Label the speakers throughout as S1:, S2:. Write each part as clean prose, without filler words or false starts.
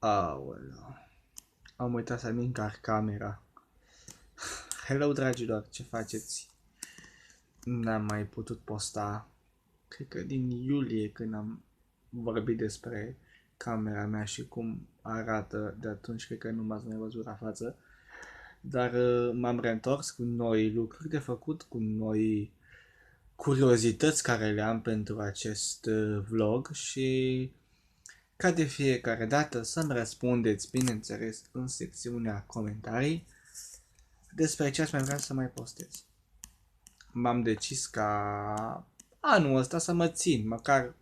S1: Aoleu. Am uitat să-mi încarc camera. Hello, dragilor, ce faceți? N-am mai putut posta, cred că din iulie, când am vorbit despre camera mea și cum arată. De atunci cred că nu m-ați mai văzut la față. Dar m-am reîntors cu noi lucruri de făcut, cu noi curiozități care le am pentru acest vlog și ca de fiecare dată să-mi răspundeți, bineînțeles, în secțiunea comentarii despre ce ați mai vrea să mai postez. M-am decis ca anul ăsta să mă țin, măcar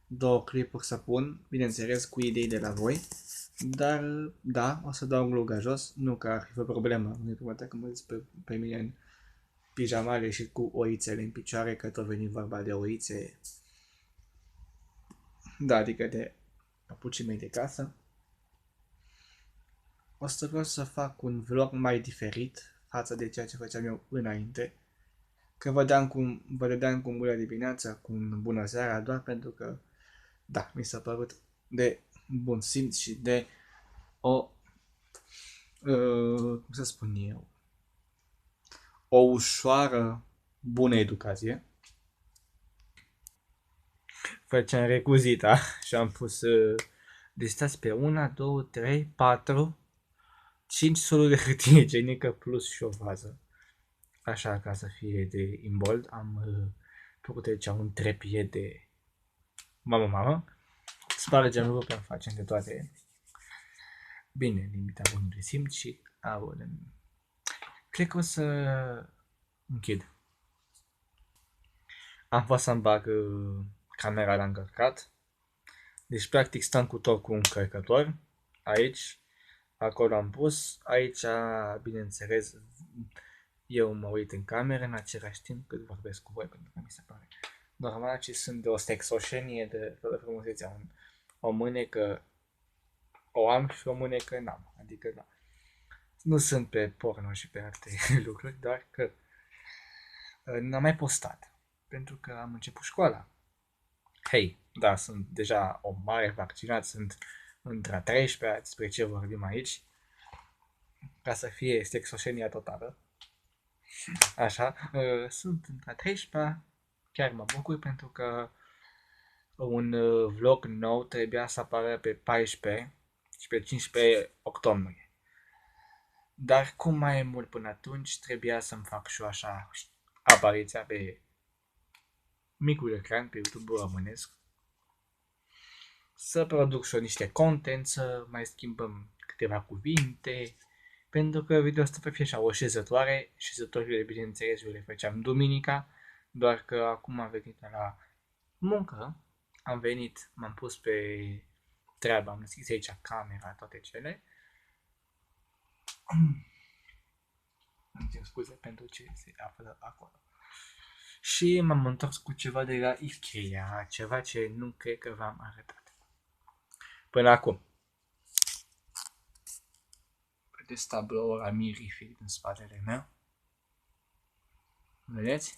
S1: 2 clipuri să pun, bineînțeles cu idei de la voi, dar da, o să dau gluga jos, nu că ar fi o problemă, nu e problema că mă zic pe mine în pijamale și cu oițele în picioare, că tot veni vorba de oițe, da, adică de papucii mei de casă. O să vreau să fac un vlog mai diferit față de ceea ce făceam eu înainte. Că vă dădeam cu bună dimineața, cu bună seara, doar pentru că, da, mi s-a părut de bun simț și de o, cum să spun eu, o ușoară bună educație. Făceam recuzita și am pus listați pe 1, 2, 3, 4, 5 soluri de hârtie igienică plus și o vază. Așa, ca să fie de imbold, am făcut aici un trepie de mamă. Spargem rupe, facem de toate. Bine, limita bunului simț și cred că o să închid. Am fost să-mi bag camera la încărcat. Deci, practic, stăm cu tot cu un încărcător. Aici, acolo am pus. Aici, bineînțeles, eu mă uit în cameră în același timp cât vorbesc cu voi, pentru că mi se pare normal, ci sunt de o sexoșenie de frumusețe. O mânecă o am și o mânecă n-am. Adică, da. Nu sunt pe porno și pe alte lucruri, doar că n-am mai postat. Pentru că am început școala. Hei, da, sunt deja o mare vaccinat, sunt între a 13-a, despre ce vorbim aici, ca să fie sexoșenia totală. Așa, sunt între a 13-a, chiar mă bucur pentru că un vlog nou trebuia să apară pe 14 și pe 15 octombrie. Dar cum mai e mult până atunci, trebuia să-mi fac și eu așa apariția pe micul ecran, pe YouTube românesc. Să produc și eu niște content, să mai schimbăm câteva cuvinte, pentru că video ăsta va fi așa o șezătoare, șezătorile bineînțeles eu le făceam duminica, doar că acum am venit la muncă, m-am pus pe treabă, am deschis aici camera, toate cele. Îmi cer scuze pentru ce se află acolo. Și m-am întors cu ceva de la Ikea, ceva ce nu cred că v-am arătat până acum. Vedeți tabloul ăla mirific din spatele meu? Vedeți?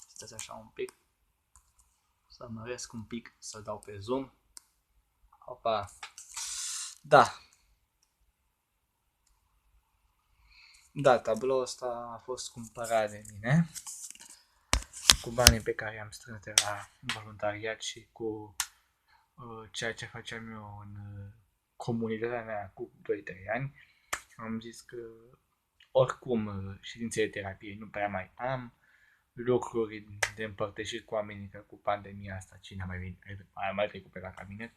S1: Stați așa un pic. Să măresc un pic, să dau pe zoom. Opa! Da! Da, tabloul ăsta a fost cumpărat de mine cu banii pe care am strâns de la voluntariat și cu ceea ce făceam eu în comunitatea mea cu 2-3 ani. Am zis că oricum ședințele de terapie nu prea mai am, lucruri de împărtășit cu oamenii, că cu pandemia asta cine a mai trecut pe la cabinet,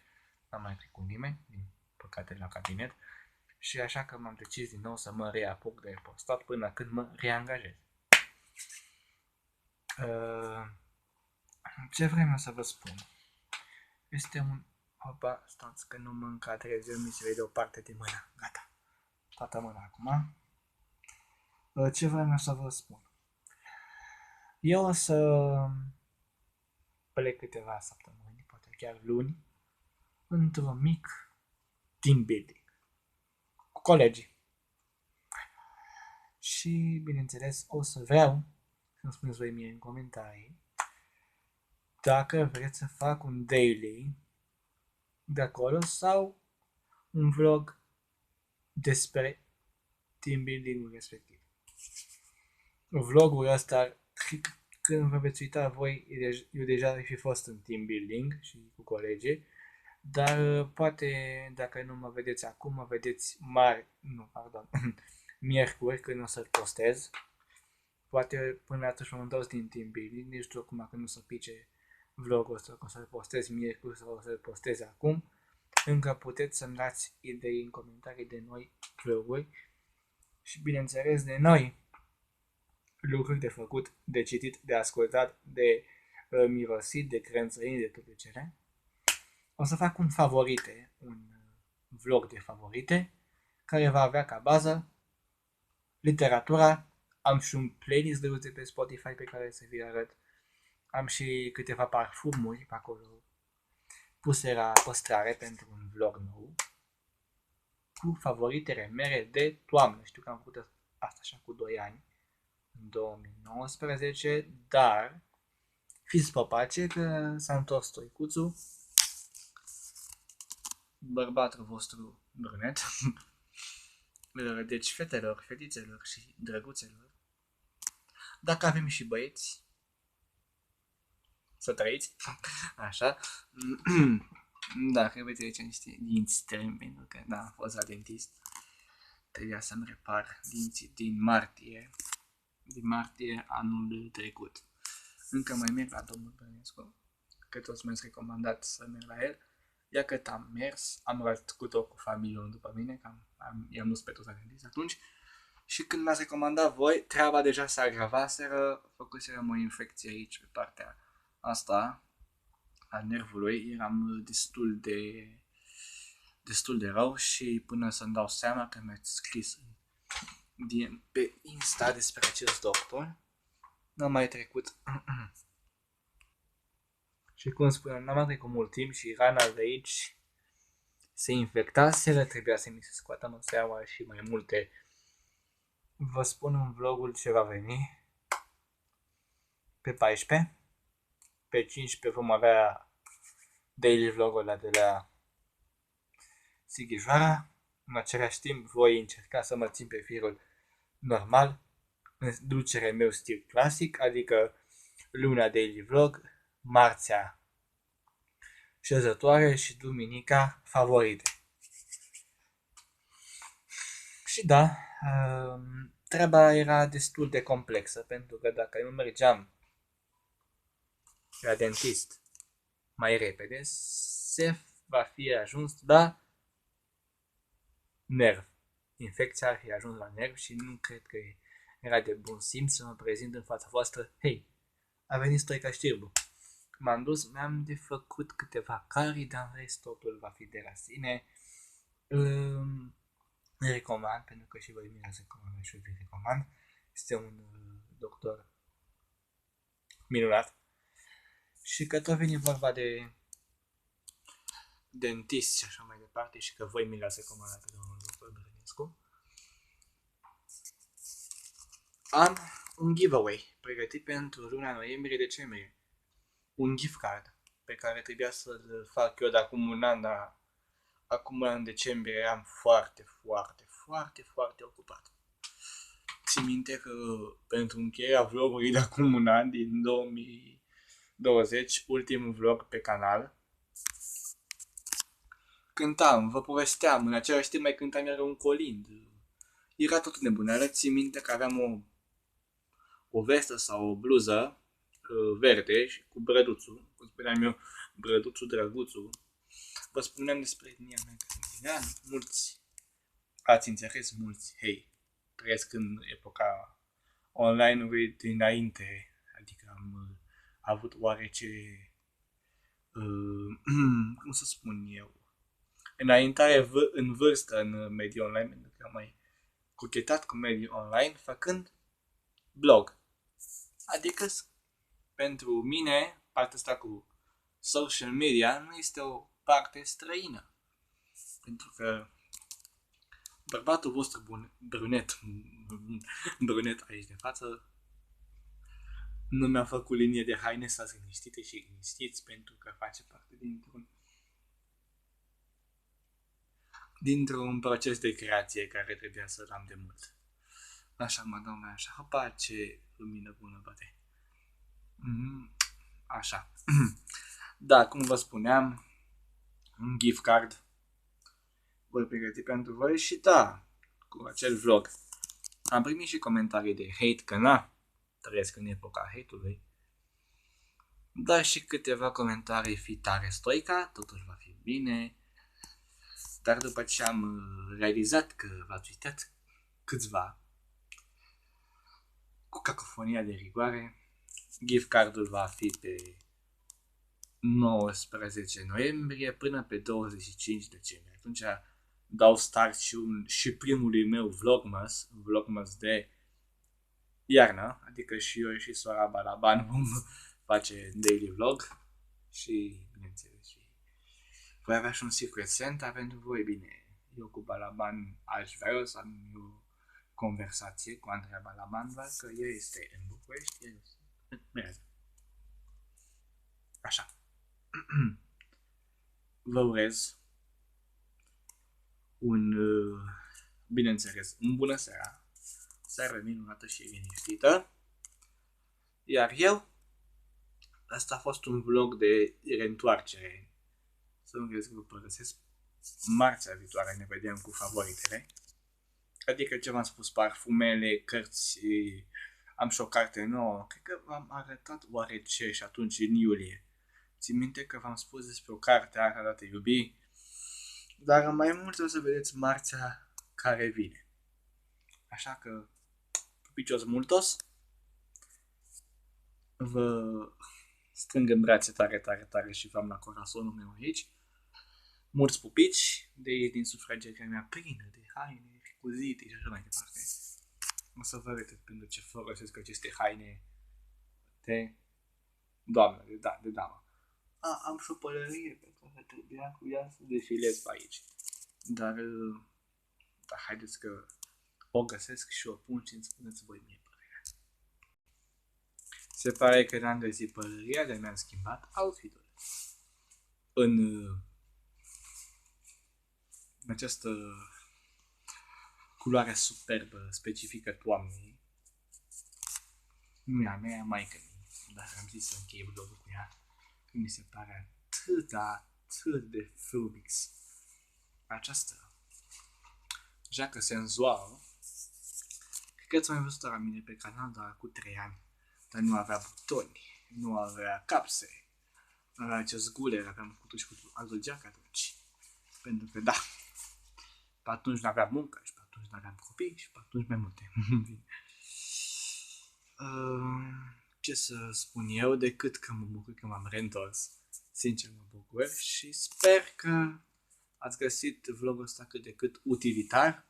S1: n-a mai trecut nimeni, din păcate, la cabinet. Și așa că m-am decis din nou să mă reapuc de postat până când mă reangajez. Ce vreau să vă spun? Este un... Opa, stați că nu mă încadrez, eu mi se vede o parte de mână. Gata. Toată mâna acum. Ce vreau să vă spun? Eu o să plec câteva săptămâni, poate chiar luni, într-un mic team building cu colegii. Și, bineînțeles, o să vreau să-mi spuneți voi mie în comentarii dacă vreți să fac un daily de acolo sau un vlog despre team building-ul respectiv. Vlogul ăsta, când vă veți uita voi, eu deja fi fost în team building și cu colegii, dar poate dacă nu mă vedeți acum, mă vedeți miercuri când o să-l postez. Poate până atunci m-am întors din team building, nici știu acum când o să pice vlogul ăsta, că o să-l postez miercuri sau o să-l postez acum. Încă puteți să-mi dați idei în comentarii de noi vloguri și bineînțeles de noi lucruri de făcut, de citit, de ascultat, de mirosit, de crânțăini, de toate cele. O să fac un vlog de favorite, care va avea ca bază literatura. Am și un playlist de pe Spotify pe care să vi arăt. Am și câteva parfumuri pe acolo puse la păstrare pentru un vlog nou cu favoritele mele de toamnă. Știu că am făcut asta așa cu 2 ani, în 2019, dar fiți păpace că s-a întors Stoicuțu, bărbatul vostru brunet. Deci, fetelor, fetițelor și drăguțelor, dacă avem și băieți, să trăiți, așa, da, trebuie să trece niște dinți temi, pentru că, da, am fost la dentist, trebuia să-mi repar dinții din martie anul trecut. Încă mai merg la domnul Bănescu, că toți mi-ați recomandat să merg la el. Ia cât am mers, am luat cu tot cu familia după mine, că i-am dus pe toți la dentist atunci. Și când m-ați recomandat voi, treaba deja se agravaseră, făcuserăm o infecție aici pe partea asta a nervului, eram destul de rău și până să-mi dau seama că mi-ați scris pe Insta despre acest doctor, n-am mai trecut. Și cum spuneam, n-am mai trecut mult timp și rana de aici se infectaseră, trebuia să mi se scoată măseaua și mai multe. Vă spun în vlogul ce va veni pe 14. Pe 15 vom avea daily vlogul ăla de la Sighișoara. În același timp voi încerca să mă țin pe firul normal, în ducerea meu stil clasic, adică luna daily vlog, marțea șezătoare și duminica favorite. Și da, treaba era destul de complexă, pentru că dacă nu mergeam la dentist mai repede, se va fi ajuns la nerv. Infecția ar fi ajuns la nerv și nu cred că era de bun simț să mă prezint în fața voastră. Hei, a venit Stoica Știrbu. M-am dus, mi-am de făcut câteva carii, dar în rest totul va fi de la sine. Recomand, pentru că și voi mi-ați recomandat și eu vi recomand. Este un doctor minunat. Și că tot vine vorba de dentist și așa mai departe și că voi mi l-ați recomandat pe domnul doctor Brănescu. Am un giveaway pregătit pentru luna noiembrie-decembrie. Un gift card pe care trebuia să-l fac eu de acum un an, dar acum în decembrie eram foarte ocupat. Țin minte că pentru încheierea vlogului de acum un an, din 2020, ultimul vlog pe canal, cântam, vă povesteam, în același timp mai cântam iar un colind. Era tot nebuneală, țin minte că aveam o vestă sau o bluză verde și cu brăduțul, cum spuneam eu, brăduțul drăguțul. Vă spuneam despre etnia mea cătălineană, mulți ați înțeles, mulți, hei, trăiesc în epoca online-ului dinainte, adică am avut oarece, cum să spun eu, înaintare în vârstă în mediul online, pentru că am mai cochetat cu mediul online făcând blog. Adică, pentru mine, partea asta cu social media nu este o parte străină. Pentru că bărbatul vostru brunet aici de față, nu mi-a făcut linie de haine, stați liniștite și liniștiți, pentru că face parte dintr-un dintr-un proces de creație care trebuia să-l am de mult. Așa mă dau mai așa. Hopa, ce lumină bună bate. Așa. Da, cum vă spuneam, un gift card voi pregăti pentru voi și da, cu acel vlog. Am primit și comentarii de hate, că na, trăiesc în epoca hate-ului. Dar și câteva comentarii fi tare stoica, totul va fi bine. Dar după ce am realizat că v-ați uitat câțiva cu cacofonia de rigoare, gift cardul va fi pe 19 noiembrie până pe 25 decembrie. Atunci dau start și primului meu vlogmas de iarnă, adică și eu și sora Balaban vom face daily vlog și, bineînțeles, și voi avea și un Secret Santa pentru voi. Bine, eu cu Balaban aș vrea să am o conversație cu Andreea Balaban, doar că ea este în București, el este așa. Vă urez bineînțeles, un bună seară minunată și liniștită. Iar eu, asta a fost un vlog de reîntoarcere. Să nu crezi că vă părăsesc. Marțea viitoare ne vedem cu favoritele. Adică ce v-am spus, parfumele, cărți, am și o carte nouă. Cred că v-am arătat oarece și atunci în iulie. Țin minte că v-am spus despre o carte aia dată iubi. Dar mai mult o să vedeți marțea care vine. Așa că, pupicios multos, vă strâng în brațe tare, tare, tare și v-am la corazonul meu aici. Mulți pupici din sufrageria mea plină de haine, recuzite și așa mai departe. O să vă arăt pentru ce folosesc aceste haine de doamnă, de damă. Am și o pălărie pe care trebuia cu ea să defilez pe aici. Dar haideți că o găsesc și o pun și îmi spuneți voi mie părerea. Se pare că n-am găsit pălăria, dar mi-am schimbat outfit-ul. În această culoare superbă, specifică toamnei. Nu e a mea, maică mi, dar am zis să închei vlogul cu ea, că mi se pare atât de frumix. Această jacă senzuală, cred că ați mai văzut la mine pe canal, dar cu 3 ani, dar nu avea butoni, nu avea capse, nu avea acest guler, aveam cu altul geac atunci. Pentru că da, pe atunci nu aveam muncă și pe atunci nu aveam copii și pe atunci mai multe. Ce să spun eu decât că mă bucur că m-am reîntors. Sincer mă bucur și sper că ați găsit vlogul ăsta cât de cât utilitar.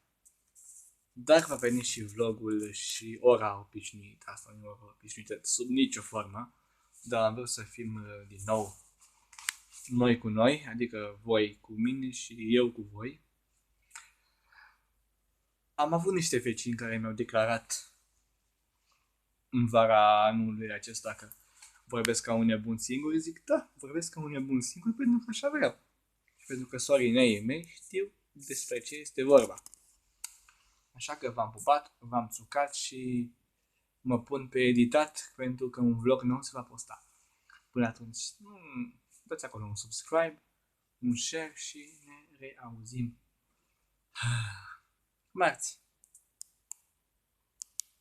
S1: Dar va veni și vlogul și ora obișnuită, asta nu ora obișnuită sub nicio formă. Dar am vrut să fim din nou noi cu noi, adică voi cu mine și eu cu voi. Am avut niște vecini care mi-au declarat în vara anului acesta că vorbesc ca un nebun singur. Zic, da, vorbesc ca un nebun singur pentru că așa vreau. Și pentru că sorii mei știu despre ce este vorba. Așa că v-am pupat, v-am țucat și mă pun pe editat pentru că un vlog nou se va posta. Până atunci, dați acolo un subscribe, un share și ne reauzim marți.